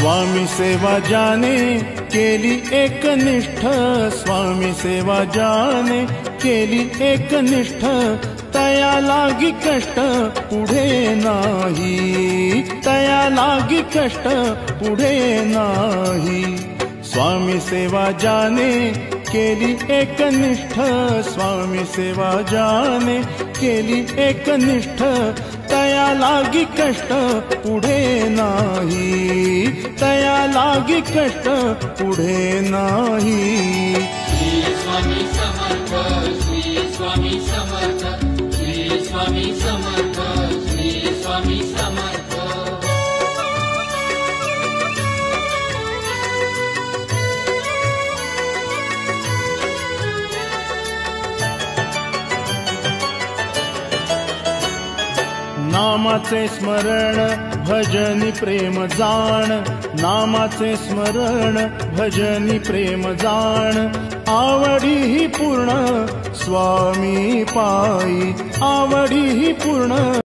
स्वामी सेवा ज्याने केली एकनिष्ठ, स्वामी सेवा ज्याने केली एकनिष्ठ, तया लागी कष्ट पुढे नाही, तया लागी कष्ट पुढे नाही। स्वामी सेवा ज्याने केली एकनिष्ठ, स्वामी सेवा ज्याने केली एकनिष्ठ, तया लागी कष्ट पुढे नाही, तया लागी कष्ट पुढे नाही। श्री स्वामी समर्थ, श्री स्वामी समर्थ, श्री स्वामी समर्थ, श्री स्वामी समर्थ। नामाचे स्मरण भजनी प्रेम जाण, नामाचे स्मरण भजनी प्रेम जाण, आवडी ही पूर्ण स्वामी पायी, आवडी ही पूर्ण